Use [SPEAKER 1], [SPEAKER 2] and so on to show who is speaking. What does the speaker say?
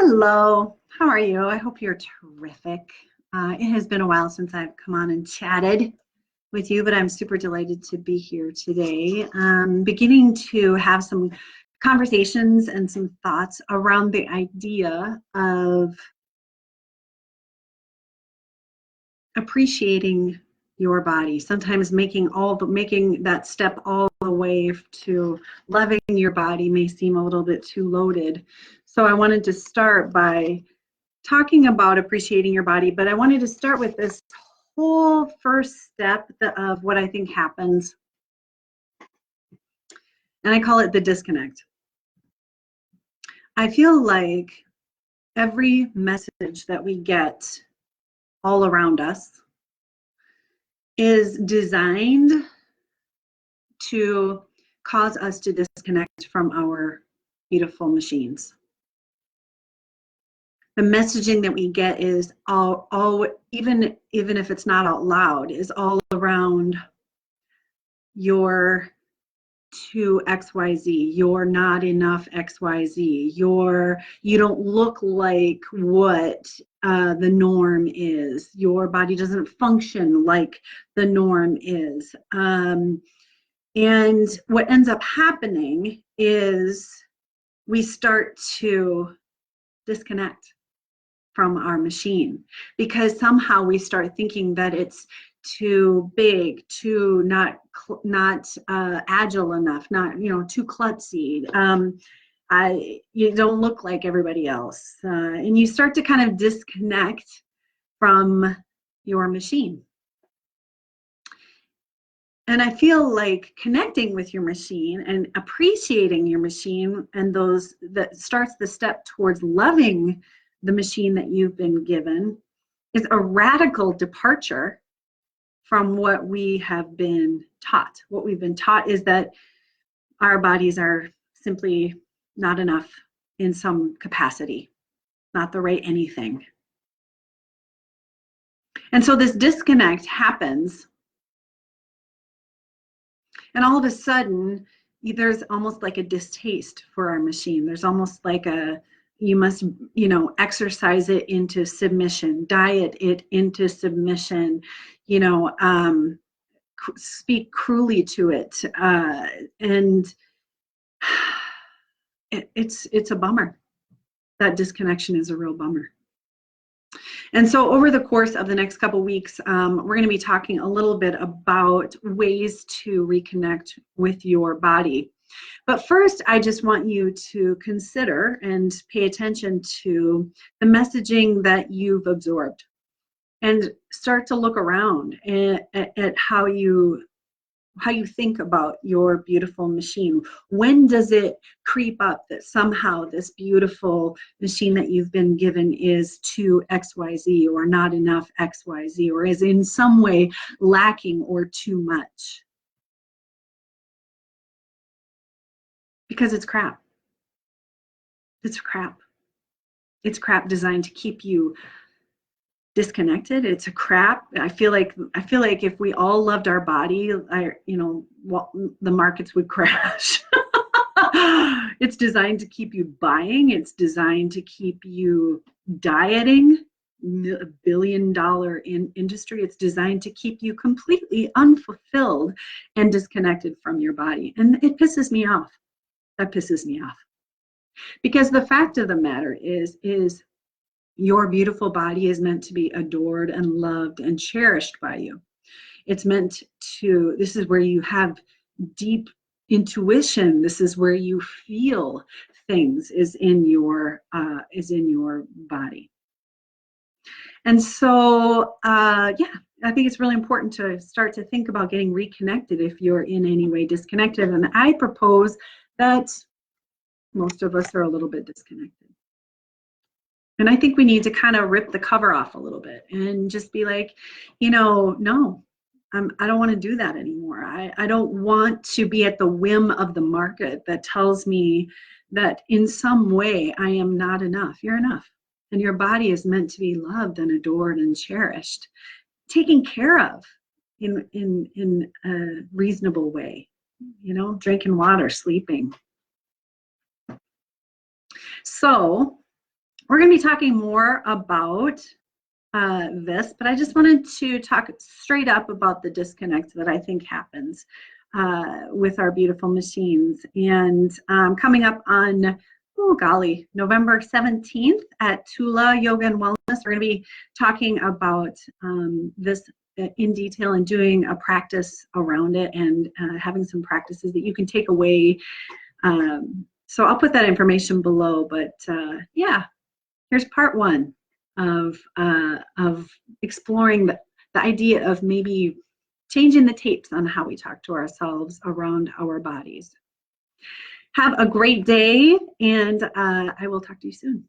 [SPEAKER 1] Hello, how are you? I hope you're terrific. It has been a while since I've come on and chatted with you, but I'm super delighted to be here today. Beginning to have some conversations and some thoughts around the idea of appreciating your body. Sometimes making that step all the way to loving your body may seem a little bit too loaded. So I wanted to start by talking about appreciating your body, but I wanted to start with this whole first step of what I think happens, and I call it the disconnect. I feel like every message that we get all around us is designed to cause us to disconnect from our beautiful machines. The messaging that we get is all even if it's not out loud, is all around you're too XYZ, you're not enough XYZ, you don't look like what the norm is, your body doesn't function like the norm is. And what ends up happening is we start to disconnect from our machine, because somehow we start thinking that it's too big, too not agile enough, not too klutzy. You don't look like everybody else, and you start to kind of disconnect from your machine. And I feel like connecting with your machine and appreciating your machine, and that starts the step towards loving the machine that you've been given, is a radical departure from what we have been taught. What we've been taught is that our bodies are simply not enough in some capacity, not the right anything. And so this disconnect happens, and all of a sudden there's almost like a distaste for our machine. There's almost like you must exercise it into submission, diet it into submission, speak cruelly to it, and it's a bummer. That disconnection is a real bummer. And so over the course of the next couple weeks, we're going to be talking a little bit about ways to reconnect with your body. But first, I just want you to consider and pay attention to the messaging that you've absorbed, and start to look around at how you think about your beautiful machine. When does it creep up that somehow this beautiful machine that you've been given is too XYZ, or not enough XYZ, or is in some way lacking or too much? Because it's crap. It's crap. It's crap designed to keep you disconnected. It's a crap. I feel like if we all loved our body, the markets would crash. It's designed to keep you buying. It's designed to keep you dieting. $1 billion industry. It's designed to keep you completely unfulfilled and disconnected from your body. And it pisses me off. That pisses me off. Because the fact of the matter is your beautiful body is meant to be adored and loved and cherished by you. It's meant to, this is where you have deep intuition. This is where you feel things, is in your body. And so, I think it's really important to start to think about getting reconnected if you're in any way disconnected. And I propose that most of us are a little bit disconnected. And I think we need to kind of rip the cover off a little bit and just be like, no, I don't want to do that anymore. I don't want to be at the whim of the market that tells me that in some way I am not enough. You're enough. And your body is meant to be loved and adored and cherished, taken care of in a reasonable way, drinking water, sleeping. So we're going to be talking more about this, but I just wanted to talk straight up about the disconnect that I think happens with our beautiful machines. And coming up on, oh golly, November 17th at Tula Yoga and Wellness, we're going to be talking about this in detail and doing a practice around it and having some practices that you can take away. So I'll put that information below, but yeah, here's part one of exploring the idea of maybe changing the tapes on how we talk to ourselves around our bodies. Have a great day, and I will talk to you soon.